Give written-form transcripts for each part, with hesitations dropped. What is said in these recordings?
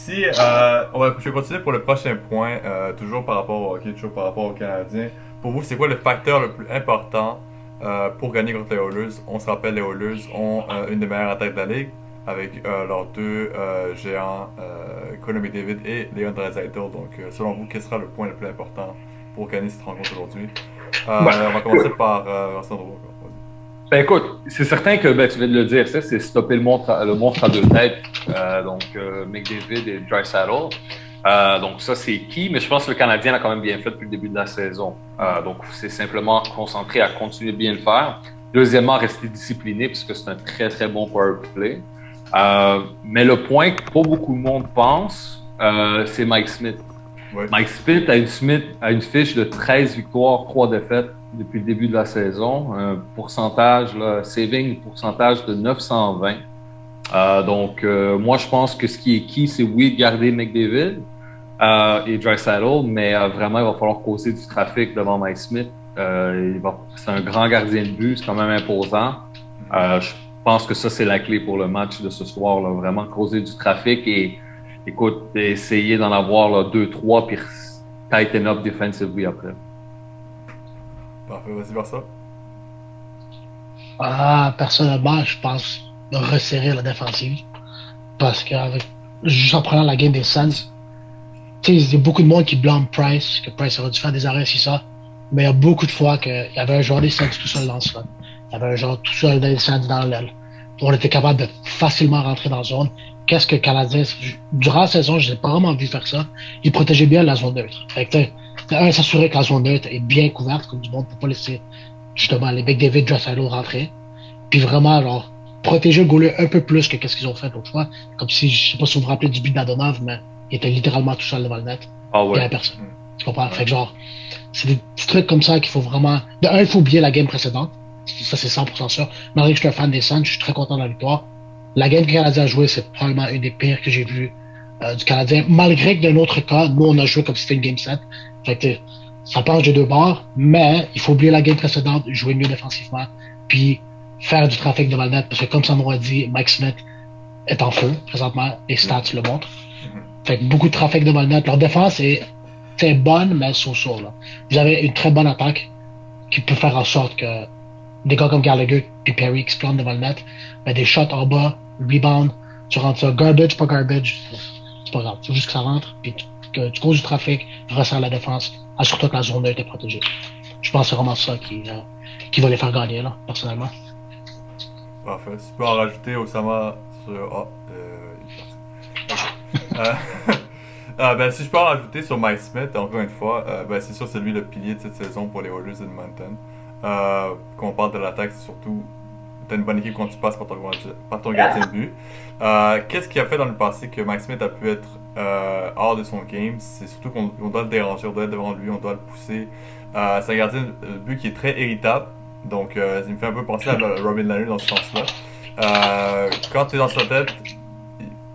si je vais continuer pour le prochain point, toujours par rapport au hockey, toujours par rapport aux Canadiens. Pour vous, c'est quoi le facteur le plus important pour gagner contre les Oilers? On se rappelle, les Oilers ont une des meilleures attaques de la ligue avec leurs deux géants, Connor McDavid et Leon Draisaitl. Donc, selon vous, quel sera le point le plus important pour gagner cette rencontre aujourd'hui? Ben, On va commencer par Sandro. écoute, c'est certain que tu viens de le dire, ça, c'est stopper le monstre à deux têtes, McDavid et Draisaitl. Donc ça, c'est qui, mais je pense que le Canadien l'a quand même bien fait depuis le début de la saison. Donc c'est simplement concentré à continuer de bien le faire. Deuxièmement, rester discipliné, puisque c'est un très, très bon power play. Mais le point que pas beaucoup de monde pense, c'est Mike Smith. Ouais. Mike Smith a une fiche de 13 victoires, 3 défaites depuis le début de la saison. Un pourcentage, pourcentage de 920. Moi, je pense que ce qui est key, c'est oui, de garder McDavid et Draisaitl, mais vraiment, il va falloir causer du trafic devant Mike Smith. C'est un grand gardien de but, c'est quand même imposant. Je pense que ça, c'est la clé pour le match de ce soir, là, vraiment causer du trafic et écoute, essayer d'en avoir 2-3 puis tighten up defensively après. Parfait, vas-y vers ça. Personnellement, je pense resserrer la défensive. Parce qu'avec juste en prenant la game des Suns, tu sais, il y a beaucoup de monde qui blâme Price, que Price aurait dû faire des arrêts, si ça. Mais il y a beaucoup de fois qu'il y avait un joueur des Suns tout seul dans le slot. Il y avait un joueur tout seul des Suns dans l'aile. On était capable de facilement rentrer dans la zone. Qu'est-ce que le Canadien, durant la saison, je n'ai pas vraiment vu faire ça. Il protégeait bien la zone neutre. Fait que, s'assurer que la zone neutre est bien couverte, comme du monde, pour pas laisser, justement, les McDavid, Draisaitl rentrer. Puis vraiment, alors, protéger le goaler un peu plus que qu'est-ce qu'ils ont fait l'autre fois. Comme si, je sais pas si vous vous rappelez du but d'Adonov, mais il était littéralement tout seul devant le net. Ah Il y ouais. avait personne. Tu comprends? Fait que genre, c'est des petits trucs comme ça qu'il faut vraiment. De un, il faut oublier la game précédente. Ça, c'est 100% sûr. Malgré que je suis un fan des Suns, je suis très content de la victoire. La game que le Canadien a joué, c'est probablement une des pires que j'ai vues du Canadien. Malgré que dans notre cas, nous, on a joué comme si c'était une game 7. Fait que ça penche de deux bords, mais il faut oublier la game précédente, jouer mieux défensivement, puis faire du trafic devant le net, parce que comme Sandro a dit, Mike Smith est en feu présentement, les stats le montrent. Fait que beaucoup de trafic devant le net. Leur défense est bonne, mais so-so, là. Vous avez une très bonne attaque qui peut faire en sorte que des gars comme Gallagher puis Perry qui se plantent devant le net, mais des shots en bas, rebound, tu rentres ça, garbage, pas garbage, c'est pas grave. C'est juste que ça rentre, puis que tu causes du trafic, resserres la défense, assure-toi que la zone neutre est protégée. Je pense que c'est vraiment ça qui va les faire gagner, là, personnellement. Parfait. Si tu peux en rajouter, Osama, sur. Si je peux en rajouter sur Mike Smith, encore une fois, c'est sûr c'est lui le pilier de cette saison pour les Oilers Edmonton. Quand on parle de l'attaque, c'est surtout t'as une bonne équipe quand tu passes par ton gardien de but. Qu'est-ce qui a fait dans le passé que Mike Smith a pu être hors de son game? C'est surtout qu'on doit le déranger, on doit être devant lui, on doit le pousser. C'est un gardien de but qui est très irritable. Donc, il me fait un peu penser à Robin Lehner dans ce sens-là. Quand tu es dans sa tête,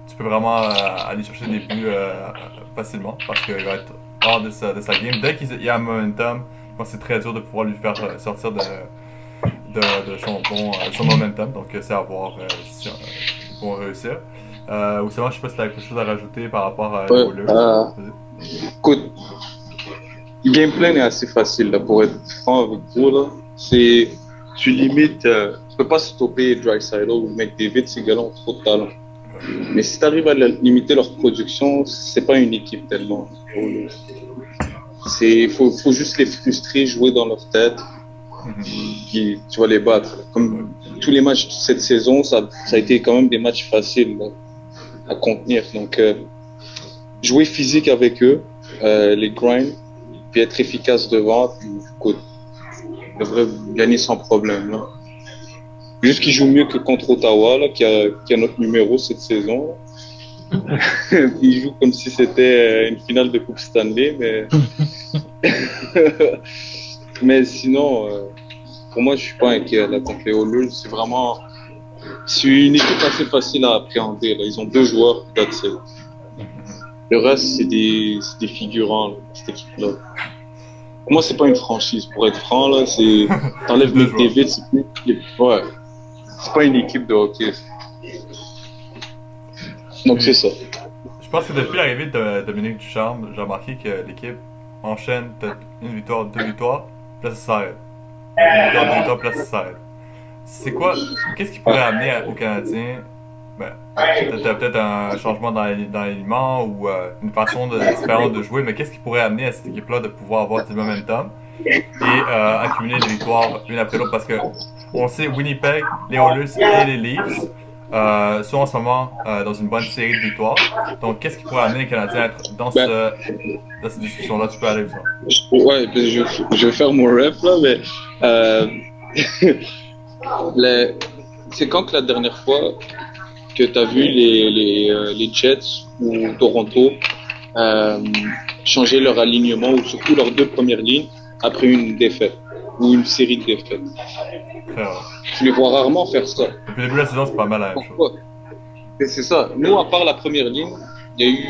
tu peux vraiment aller chercher des buts facilement parce qu'il va être hors de sa game. Dès qu'il y a un momentum, je pense que c'est très dur de pouvoir lui faire sortir de son momentum. Donc, c'est à voir si ils vont réussir. Ou sinon, je sais pas si tu as quelque chose à rajouter par rapport à Ouais, Oilers. écoute, le gameplay est assez facile là, pour être franc avec vous. Là. C'est, tu limites, tu peux pas stopper Draisaitl ou McDavid, ces gars-là ont trop de talent. Mais si tu arrives à limiter leur production, c'est pas une équipe tellement. Faut juste les frustrer, jouer dans leur tête, puis tu vas les battre. Comme tous les matchs de cette saison, ça a été quand même des matchs faciles là, à contenir. Donc, jouer physique avec eux, les grind, puis être efficace devant, puis écoute, ils devraient gagner sans problème. Là. Juste qu'ils jouent mieux que contre Ottawa, là, qui a notre numéro cette saison. Ils jouent comme si c'était une finale de Coupe Stanley, mais sinon, pour moi, je suis pas inquiet là, contre les Oilers. C'est une équipe assez facile à appréhender. Là. Ils ont deux joueurs, that's it. Le reste, c'est des figurants, là, cette équipe-là. Pour moi, c'est pas une franchise. Pour être franc, là, t'enlèves McDavid, c'est plus. Ouais. C'est pas une équipe de hockey. Donc, c'est ça. Je pense que depuis l'arrivée de Dominique Ducharme, j'ai remarqué que l'équipe enchaîne peut-être une victoire, deux victoires, puis là ça s'arrête. Une victoire, deux victoires, puis là ça s'arrête. C'est quoi, qu'est-ce qui pourrait amener aux Canadiens, ben, peut-être un changement dans l'alignement ou une façon différente de jouer, mais qu'est-ce qui pourrait amener à cette équipe-là de pouvoir avoir du momentum et accumuler des victoires une après l'autre? Parce que on sait Winnipeg, les Oilers et les Leafs sont en ce moment dans une bonne série de victoires. Donc, qu'est-ce qui pourrait amener les Canadiens à être dans cette discussion-là? Tu peux aller, ça. Ouais, je vais faire mon ref là, mais c'est quand que la dernière fois que tu as vu les Jets ou Toronto changer leur alignement ou surtout leurs deux premières lignes après une défaite ou une série de défaites? Très rare. Je les vois rarement faire ça. Depuis le début de la saison, c'est pas mal la même Pourquoi? chose. Et c'est ça. Nous, à part la première ligne, il y a eu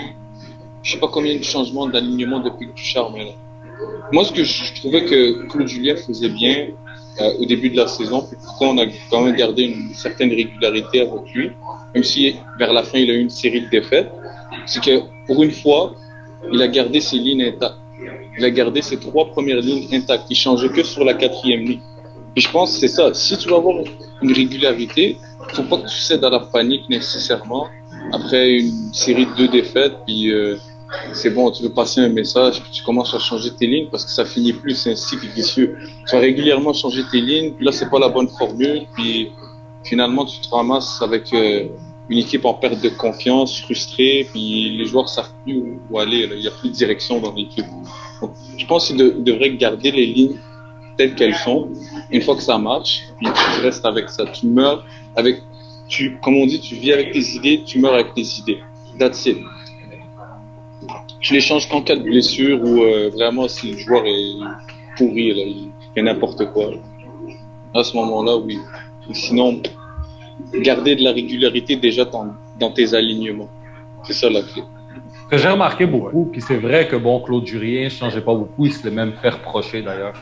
je sais pas combien de changements d'alignement depuis que Ducharme est là. Moi, ce que je trouvais que Claude Julien faisait bien au début de la saison, puis pourquoi on a quand même gardé une certaine régularité avec lui, même si vers la fin il a eu une série de défaites, c'est que pour une fois, il a gardé ses lignes intactes. Il a gardé ses trois premières lignes intactes. Il changeait que sur la quatrième ligne. Puis je pense que c'est ça. Si tu veux avoir une régularité, faut pas que tu cèdes à la panique nécessairement après une série de deux défaites, puis c'est bon, tu veux passer un message, puis tu commences à changer tes lignes parce que ça finit plus, c'est un cycle vicieux. Tu vas régulièrement changer tes lignes, puis là c'est pas la bonne formule, puis finalement tu te ramasses avec une équipe en perte de confiance, frustrée, puis les joueurs savent plus où aller, là. Il y a plus de direction dans l'équipe. Donc, je pense qu'ils devraient garder les lignes telles qu'elles sont. Une fois que ça marche, puis tu restes avec ça. Tu meurs avec, comme on dit, tu vis avec tes idées, tu meurs avec tes idées. That's it. Je les change qu'en cas de blessure ou vraiment si le joueur est pourri, là, il fait n'importe quoi. Là. À ce moment-là, oui. Et sinon, garder de la régularité déjà dans tes alignements. C'est ça la clé. Ce que j'ai remarqué beaucoup, puis c'est vrai que bon, Claude Julien ne changeait pas beaucoup, il se l'est même fait reprocher d'ailleurs,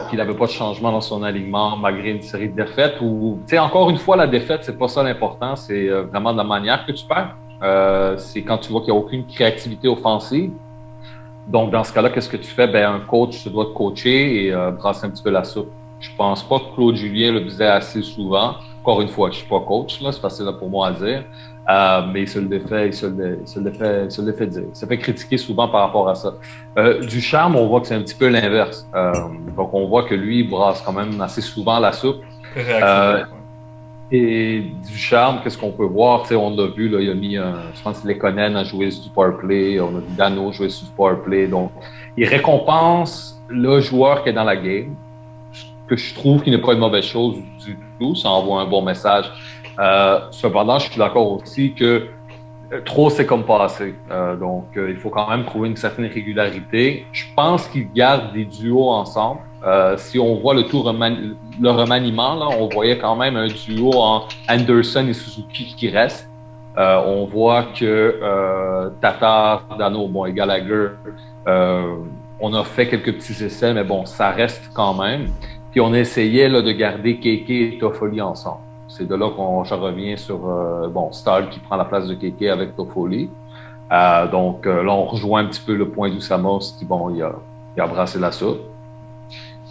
qu'il n'avait pas de changement dans son alignement malgré une série de défaites. Ou, tu sais, encore une fois, la défaite, c'est pas ça l'important, c'est vraiment de la manière que tu perds. C'est quand tu vois qu'il n'y a aucune créativité offensive. Donc, dans ce cas-là, qu'est-ce que tu fais? Ben, un coach se doit te coacher et brasser un petit peu la soupe. Je pense pas que Claude Julien le faisait assez souvent. Encore une fois, je suis pas coach, là, c'est facile pour moi à dire. Mais il se le fait dire. Il se fait critiquer souvent par rapport à ça. Ducharme, on voit que c'est un petit peu l'inverse. Donc, on voit que lui, il brasse quand même assez souvent la soupe. Très réactif. Et Ducharme, qu'est-ce qu'on peut voir? T'sais, on l'a vu, là, il a mis, je pense que Lekonen a joué sur du powerplay, on a vu Dano jouer sur du powerplay. Donc, il récompense le joueur qui est dans la game, que je trouve qui n'est pas une mauvaise chose du tout, ça envoie un bon message. Cependant, je suis d'accord aussi que trop, c'est comme pas assez. Donc, il faut quand même trouver une certaine régularité. Je pense qu'ils gardent des duos ensemble. Si on voit le remaniement, là, on voyait quand même un duo en Anderson et Suzuki qui reste. On voit que Tatar, Dano, bon, et Gallagher, on a fait quelques petits essais, mais bon, ça reste quand même. Puis on essayait là, de garder Keke et Toffoli ensemble. C'est de là je reviens sur Stahl qui prend la place de Keke avec Toffoli. Donc là, on rejoint un petit peu le point d'Oussamos qui, bon, il a brassé la soupe.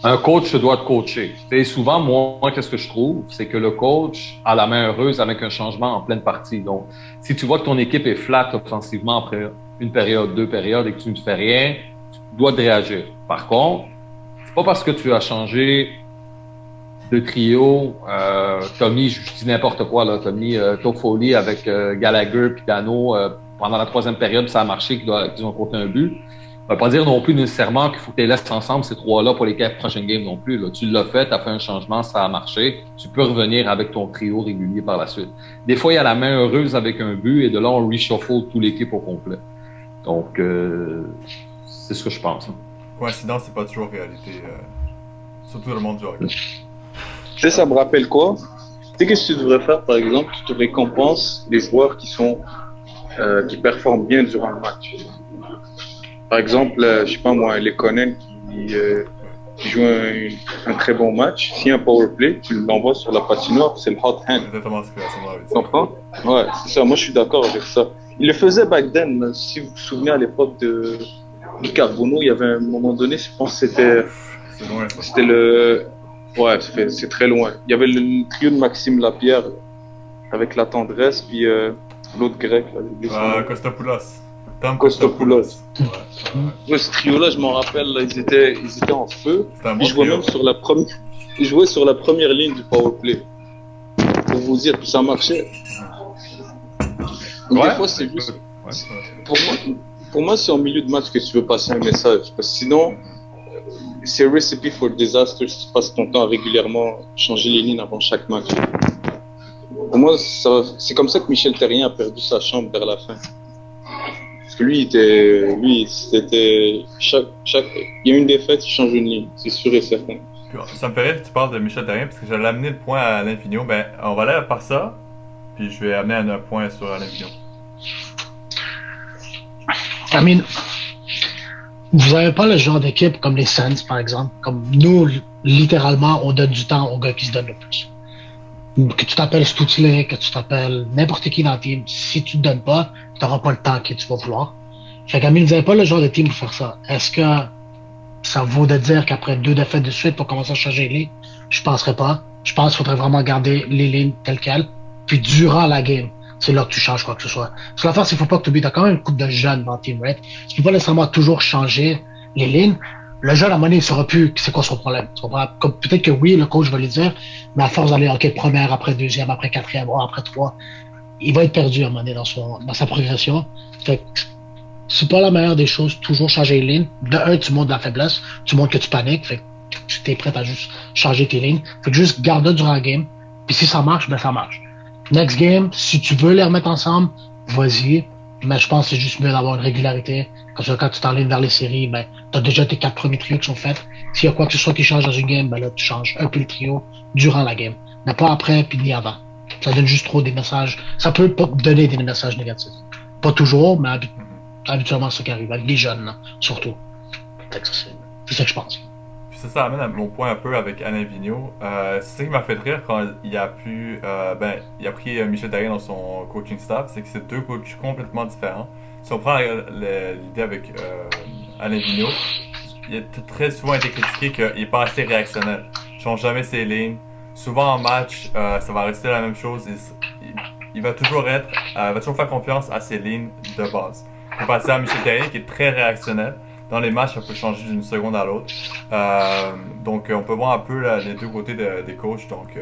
Un coach se doit de coacher. Et souvent, moi, qu'est-ce que je trouve? C'est que le coach a la main heureuse avec un changement en pleine partie. Donc, si tu vois que ton équipe est flat offensivement après une période, deux périodes et que tu ne fais rien, tu dois de réagir. Par contre, c'est pas parce que tu as changé de trio, t'as mis, je dis n'importe quoi, là, t'as mis Toffoli avec Gallagher puis Dano pendant la troisième période, ça a marché, qu'ils ont compté un but. Ça veut pas dire non plus nécessairement qu'il faut que tu les laisses ensemble ces trois-là pour les 4 prochaines games non plus. Là. Tu l'as fait, tu as fait un changement, ça a marché. Tu peux revenir avec ton trio régulier par la suite. Des fois, il y a la main heureuse avec un but et de là, on reshuffle toute l'équipe au complet. Donc, c'est ce que je pense. Hein. Coïncidence, c'est pas toujours réalité. Surtout dans le monde du hockey. Tu sais, ça me rappelle quoi? Tu sais, qu'est-ce que tu devrais faire, par exemple? Tu te récompenses les joueurs qui performent bien durant le match. Par exemple, je sais pas moi, Lekonen qui joue un très bon match. Si un power play, tu l'envoies sur la patinoire, c'est le hot hand. Exactement ce que ça m'a dit. Tu comprends? Ouais, c'est ça. Moi, je suis d'accord avec ça. il le faisait back then. Si vous vous souvenez, à l'époque de Carbonneau, il y avait un moment donné, je pense que C'est loin, ça. c'était le... Ouais, c'est très loin. Il y avait le trio de Maxime Lapierre avec la tendresse, puis l'autre grec, là, j'ai oublié son nom. Costopoulos. Tom Costopoulos. Ouais. Ouais, ce trio-là, je m'en rappelle, là, ils étaient en feu. C'était un bon Ils jouaient trio. même ils jouaient sur la première ligne du powerplay. Pour vous dire que ça marchait. Donc, Ouais. des fois, c'est juste... Ouais. Pour moi, c'est en milieu de match que tu veux passer un message. Parce que sinon, c'est recipe for disaster si tu passes ton temps à régulièrement changer les lignes avant chaque match. Pour moi, c'est comme ça que Michel Therrien a perdu sa chambre vers la fin. Parce que c'était il y a une défaite, il change une ligne, c'est sûr et certain. Puis, ça me fait rire que tu parles de Michel Therrien, parce que j'allais amener le point à Alain Vigneault. Ben, on va aller par ça, puis je vais amener un point sur Alain Vigneault. I mean, vous n'avez pas le genre d'équipe comme les Suns, par exemple. Comme nous, littéralement, on donne du temps aux gars qui se donnent le plus. Que tu t'appelles Stutzle, que tu t'appelles n'importe qui dans le team, si tu te donnes pas, tu n'auras pas le temps que tu vas vouloir. Fait qu'à vous n'avez pas le genre de team pour faire ça. Est-ce que ça vaut de dire qu'après 2 défaites de suite pour commencer à changer les lignes? Je penserais pas. Je pense qu'il faudrait vraiment garder les lignes telles quelles. Puis durant la game, c'est là que tu changes quoi que ce soit. Parce que l'affaire, c'est qu'il faut pas que tu oublies, t'as quand même une couple de jeunes dans le team, right? Tu peux pas nécessairement toujours changer les lignes. Le jeune, à un moment donné, il saura plus c'est quoi son problème. Tu comprends? Comme peut-être que oui, le coach va lui dire, mais à force d'aller en quête première, après deuxième, après quatrième, après trois, il va être perdu à un moment donné dans sa progression. Fait que c'est pas la meilleure des choses, toujours changer les lignes. De un, tu montres de la faiblesse, tu montres que tu paniques, fait que tu es prêt à juste changer tes lignes. Fait que juste garde ça durant la game. Puis si ça marche, ben ça marche. Next game, si tu veux les remettre ensemble, vas-y. Mais je pense que c'est juste mieux d'avoir une régularité. Comme ça, quand tu t'enlignes vers les séries, ben, t'as déjà tes 4 premiers trios qui sont faits. S'il y a quoi que ce soit qui change dans une game, ben là, tu changes un peu le trio durant la game. Mais pas après, puis ni avant. Ça donne juste trop des messages. Ça peut pas donner des messages négatifs. Pas toujours, mais habituellement, c'est ce qui arrive. Avec les jeunes, là, surtout. Fait que c'est ça que je pense. Puis ça amène à mon point un peu avec Alain Vigneault. C'est ça qui m'a fait rire quand il a il a pris Michel Therrien dans son coaching staff, c'est que c'est 2 coachs complètement différents. Si on prend l'idée avec Alain Vigneault, il a très souvent été critiqué qu'il n'est pas assez réactionnel. Il ne change jamais ses lignes. Souvent en match, ça va rester la même chose. Il va toujours faire confiance à ses lignes de base. On peut passer à Michel Therrien qui est très réactionnel. Dans les matchs, ça peut changer d'une seconde à l'autre. Donc, on peut voir un peu les 2 côtés des coachs. Donc,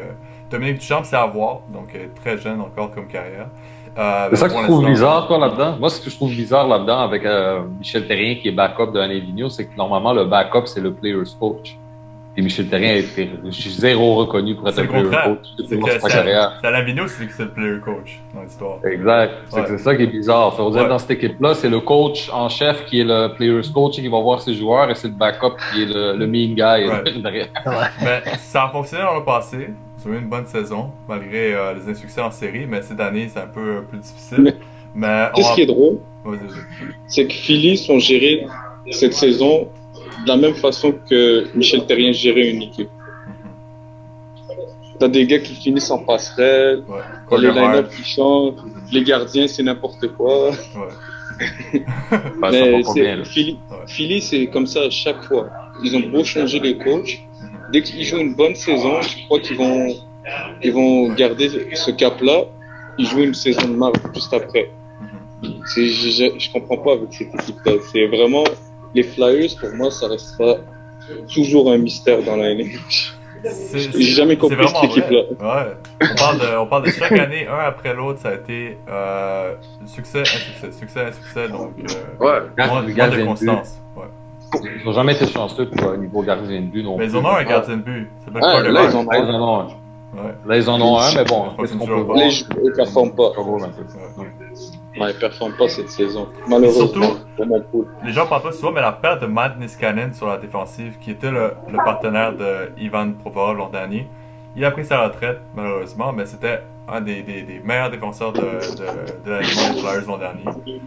Dominique Duchamp, c'est à voir. Donc, très jeune encore comme carrière. C'est ça que je trouve bizarre, toi, là-dedans. Moi, ce que je trouve bizarre là-dedans avec Michel Therrien qui est backup de Alain Vigneault, c'est que normalement, le backup, c'est le player's coach. Et Michel Therrien a été zéro reconnu pour être un player coach depuis sa carrière. C'est Alain Vigneault, c'est le player coach dans l'histoire. Exact. C'est ça qui est bizarre. Ça veut dire dans cette équipe-là, c'est le coach en chef qui est le player's coach et qui va voir ses joueurs et c'est le backup qui est le mean guy derrière. Mais ça a fonctionné dans le passé. Ils ont eu une bonne saison, malgré les insuccès en série, mais cette année, c'est un peu plus difficile. Mais ce qui est drôle, c'est que Philly ont géré cette saison de la même façon que Michel Therrien gérait une équipe. T'as des gars qui finissent en passerelle, les line-up qui changent, les gardiens c'est n'importe quoi. Mais Philly c'est comme ça à chaque fois. Ils ont beau changer les coachs, dès qu'ils jouent une bonne saison, je crois qu'ils vont garder ce cap-là. Ils jouent une saison de marque juste après. Je comprends pas avec cette équipe-là. C'est vraiment les Flyers, pour moi, ça restera toujours un mystère dans la NBA. J'ai jamais compris cette équipe-là. Ouais. On parle de chaque année, un après l'autre, ça a été succès, insuccès, donc moins de constance. Ils n'ont jamais été chanceux pour niveau gardien de but non plus. Mais ils en ont un gardien de but. C'est pas là, ils en ont un. Là, ils en ont un, mais bon, ils ne performent pas. Ils ne performent pas cette saison. Malheureusement, pour mon pool. Les gens parlent pas souvent, mais la perte de Matt Niskanen sur la défensive, qui était le partenaire de Ivan Provorov l'an dernier, il a pris sa retraite, malheureusement, mais c'était un des meilleurs défenseurs de la Ligue des Flyers l'an dernier. Puis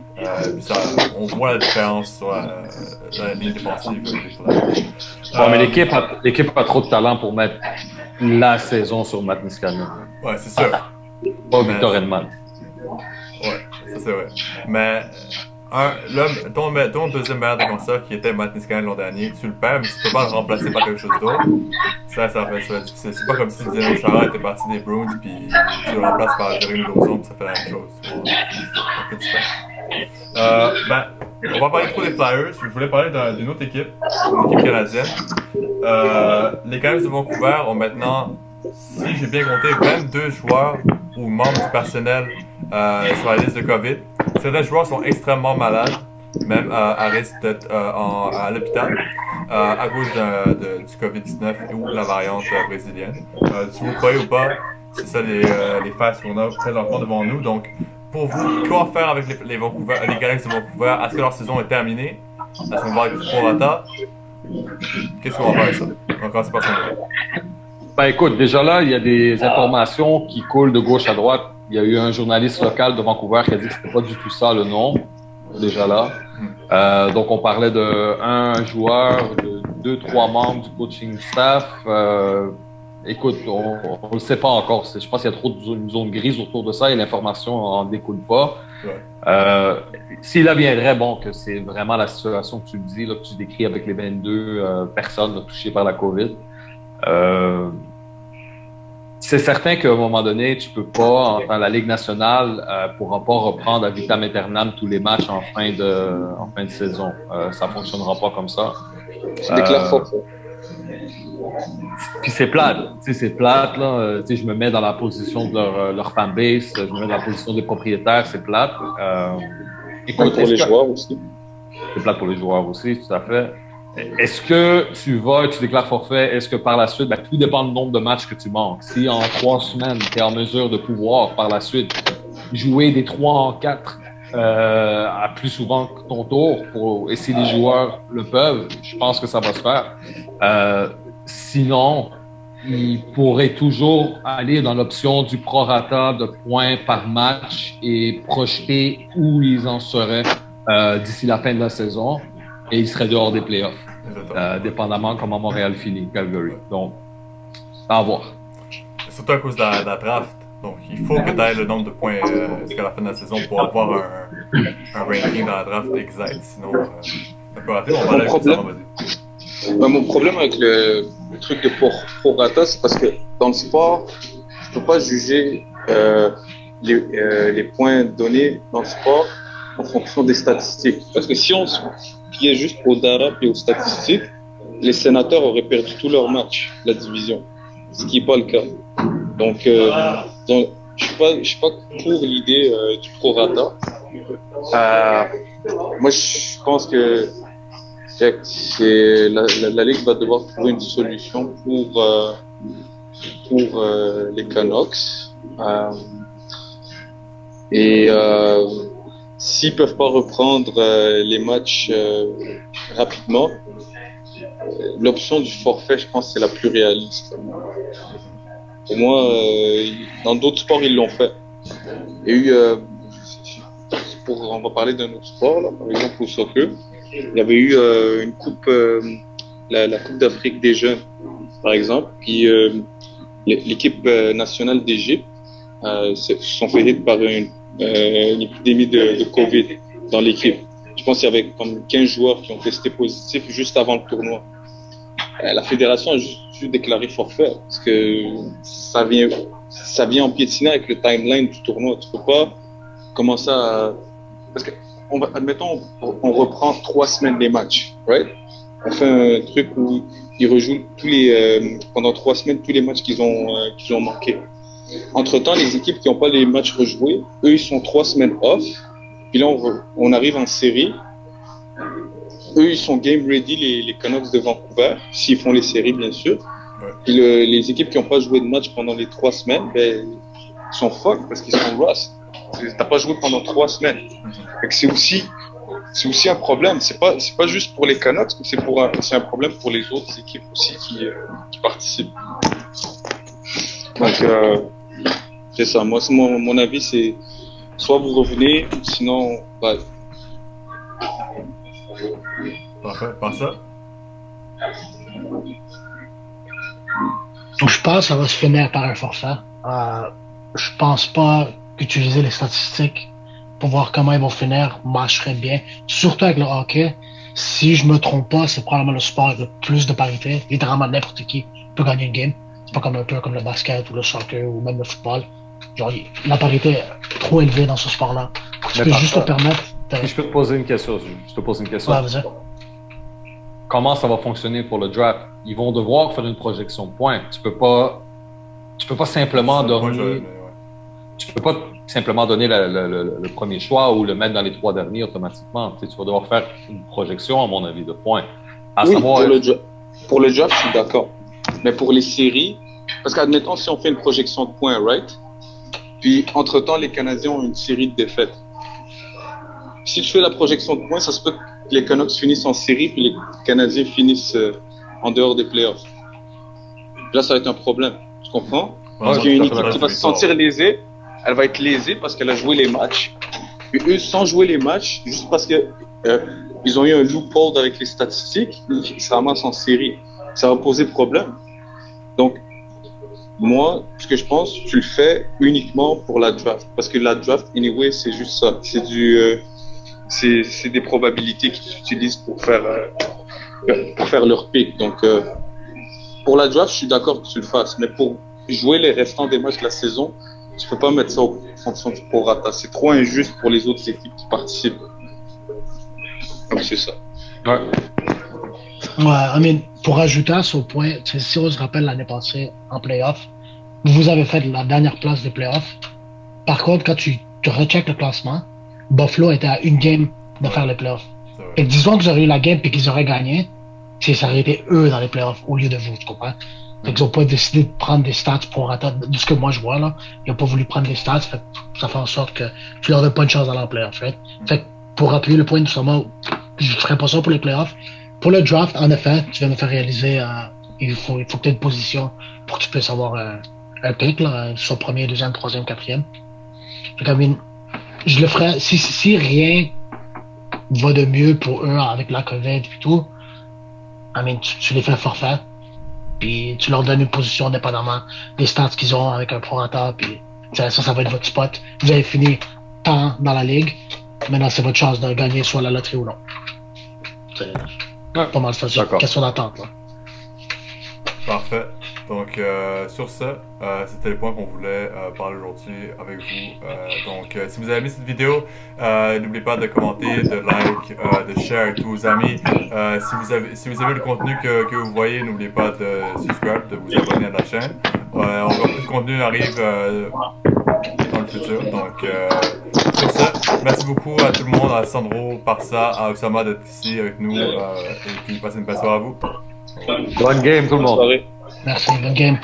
on voit la différence sur la ligne défensive des Flyers. Mais l'équipe a trop de talent pour mettre la saison sur Matt Niskanen. Ouais, c'est sûr. Pas Victor Hedman. Ouais. Ça, c'est vrai. Mais, ton deuxième meilleur défenseur, qui était Matt Niskanen l'an dernier, tu le perds, mais tu peux pas le remplacer par quelque chose d'autre. Ça fait difficile. C'est pas comme si Zdeno Chara était parti des Bruins, puis tu le remplaces par Jérémy Lauzon, puis ça fait la même chose. C'est un peu différent. On va parler trop des Flyers. Je voulais parler d'une autre équipe, une équipe canadienne. Les Canucks de Vancouver ont maintenant, si j'ai bien compté, 22 joueurs ou membres du personnel sur la liste de COVID. Certains joueurs sont extrêmement malades, même à risque d'être à l'hôpital à cause du COVID-19 ou de la variante brésilienne. Si vous le croyez ou pas, c'est ça les faits qu'on a présentement devant nous. Donc, pour vous, quoi faire avec les Canucks de Vancouver? Est-ce que leur saison est terminée? Est-ce qu'on va avec du prorata? Qu'est-ce qu'on va faire avec ça? Encore, c'est pas ça. Ben écoute, déjà là, il y a des informations qui coulent de gauche à droite. Il y a eu un journaliste local de Vancouver qui a dit que c'était pas du tout ça le nom, déjà là. Donc on parlait de un joueur, de 2-3 membres du coaching staff. Écoute, on ne le sait pas encore. Je pense qu'il y a trop de zone grise autour de ça et l'information n'en découle pas. Ouais. S'il adviendrait, bon, que c'est vraiment la situation que tu le dis, là, que tu décris avec les 22 personnes là, touchées par la COVID. C'est certain qu'à un moment donné, tu peux pas, dans la Ligue nationale, pourra pas reprendre à vitam aeternam tous les matchs en fin de saison. Ça fonctionnera pas comme ça. Tu déclares forfait. Puis c'est plate, là. Je me mets dans la position de leur fanbase, je me mets dans la position des propriétaires, c'est plate. Écoute, pour les joueurs aussi. C'est plate pour les joueurs aussi, tout à fait. Est-ce que tu déclares forfait, est-ce que par la suite, tout dépend du nombre de matchs que tu manques. Si en 3 semaines, tu es en mesure de pouvoir, par la suite, jouer des 3 en 4 à plus souvent que ton tour, et si les joueurs le peuvent, je pense que ça va se faire. Sinon, il pourrait toujours aller dans l'option du prorata de points par match et projeter où ils en seraient d'ici la fin de la saison et ils seraient dehors des playoffs, dépendamment comment Montréal finit, Calgary. Donc, à voir. Surtout à cause de la draft. Donc, il faut que tu aies le nombre de points jusqu'à la fin de la saison pour avoir un ranking dans la draft exact. Sinon, ça peut rater. On va aller avec ça, mon problème avec le truc de prorata, c'est parce que dans le sport, je peux pas juger les points donnés dans le sport en fonction des statistiques. Parce que si on se fiait juste au data et aux statistiques, les sénateurs auraient perdu tous leurs matchs, la division, ce qui n'est pas le cas. Donc je suis pas pour l'idée du prorata. Moi, je pense que la Ligue va devoir trouver une solution pour les Canucks. S'ils peuvent pas reprendre les matchs rapidement, l'option du forfait, je pense, c'est la plus réaliste. Pour moi, dans d'autres sports, ils l'ont fait. Il y a eu, on va parler d'un autre sport, là, par exemple au soccer. Il y avait eu une coupe, la Coupe d'Afrique des jeunes, par exemple. Puis l'équipe nationale d'Égypte se sont fait hit par une épidémie de Covid dans l'équipe. Je pense qu'il y avait comme 15 joueurs qui ont testé positif juste avant le tournoi. La fédération a juste déclaré forfait parce que ça vient empiétiner avec le timeline du tournoi. Tu peux pas commencer à... Parce que, admettons, on reprend 3 semaines des matchs, right? On fait un truc où ils rejouent pendant 3 semaines tous les matchs qu'ils ont manqués. Entre-temps, les équipes qui n'ont pas les matchs rejoués, eux, ils sont 3 semaines off. Puis là, on arrive en série. Eux, ils sont game ready, les Canucks de Vancouver, s'ils font les séries, bien sûr. Ouais. Puis les équipes qui n'ont pas joué de match pendant les 3 semaines, ils sont fuck parce qu'ils sont rust. T'as pas joué pendant 3 semaines. Fait que c'est aussi un problème. C'est pas juste pour les Canucks, mais c'est un problème pour les autres équipes aussi qui participent. Donc, c'est ça. Moi, mon avis, c'est soit vous revenez, sinon, Parfait. Pas ça? Donc, je pense que ça va se finir par un forfait. Je pense pas qu'utiliser les statistiques pour voir comment ils vont finir marcherait bien. Surtout avec le hockey. Si je me trompe pas, c'est probablement le sport avec le plus de parité. Littéralement, n'importe qui peut gagner une game. C'est pas comme un peu comme le basket ou le soccer ou même le football. Genre, la parité est trop élevée dans ce sport-là. Tu peux juste te permettre. Si je peux te poser une question, je te pose une question. Ouais, vas-y. Comment ça va fonctionner pour le draft? Ils vont devoir faire une projection de points. Tu peux pas simplement donner. Tu peux pas simplement donner le premier choix ou le mettre dans les 3 derniers automatiquement. Tu vas devoir faire une projection, à mon avis, de points. Pour le draft, je suis d'accord. Mais pour les séries, parce qu'admettons, si on fait une projection de points, right? Puis, entre-temps, les Canadiens ont une série de défaites. Si tu fais la projection de points, ça se peut que les Canucks finissent en série, puis les Canadiens finissent en dehors des playoffs. Là, ça va être un problème. Tu comprends? Parce qu'il y a une équipe qui va se sentir lésée, elle va être lésée parce qu'elle a joué les matchs. Et eux, sans jouer les matchs, juste parce que ils ont eu un loophole avec les statistiques, ils se ramassent en série. Ça va poser problème. Donc, moi, ce que je pense, tu le fais uniquement pour la draft. Parce que la draft, anyway, c'est juste ça. C'est des probabilités qu'ils utilisent pour faire leur pick. Donc, pour la draft, je suis d'accord que tu le fasses. Mais pour jouer les restants des matchs de la saison, tu peux pas mettre ça en fonction du prorata. C'est trop injuste pour les autres équipes qui participent. Donc, c'est ça. Ouais. Ouais, pour ajouter à ce point, si on se rappelle l'année passée en playoff, vous avez fait la dernière place des playoffs. Par contre, quand tu recheckes le classement, Buffalo était à une game de faire les playoffs. Et disons qu'ils auraient eu la game et qu'ils auraient gagné, ça aurait été eux dans les playoffs au lieu de vous, tu comprends? Fait qu'ils n'ont pas décidé de prendre des stats pour attendre, de ce que moi je vois là. Ils n'ont pas voulu prendre des stats, ça fait en sorte que tu leur donnes pas une chance d'aller en playoff. Fait que pour appuyer le point, justement, je ne ferais pas ça pour les playoffs. Pour le draft, en effet, tu viens me faire réaliser, il faut que tu aies une position pour que tu puisses avoir un pick, là, soit premier, deuxième, troisième, quatrième. Je le ferais, si rien va de mieux pour eux avec la COVID et tout, tu les fais forfait, puis tu leur donnes une position dépendamment des stats qu'ils ont avec un prorata, puis ça va être votre spot. Vous avez fini tant dans la ligue, maintenant c'est votre chance de gagner soit la loterie ou non. C'est pas mal ça, c'est une question d'attente. Là. Parfait. Donc, sur ça, c'était le point qu'on voulait parler aujourd'hui avec vous. Donc, si vous avez aimé cette vidéo, n'oubliez pas de commenter, de like, de share avec tous vos amis. Si vous avez le contenu que vous voyez, n'oubliez pas de subscribe, de vous abonner à la chaîne. Encore plus de contenu arrive dans le futur. Donc, sur ça, merci beaucoup à tout le monde, à Sandro, Parsa, à Oussama d'être ici avec nous. Et puis, passez une bonne soirée à vous. Bonne game tout le monde. Merci, bonne game.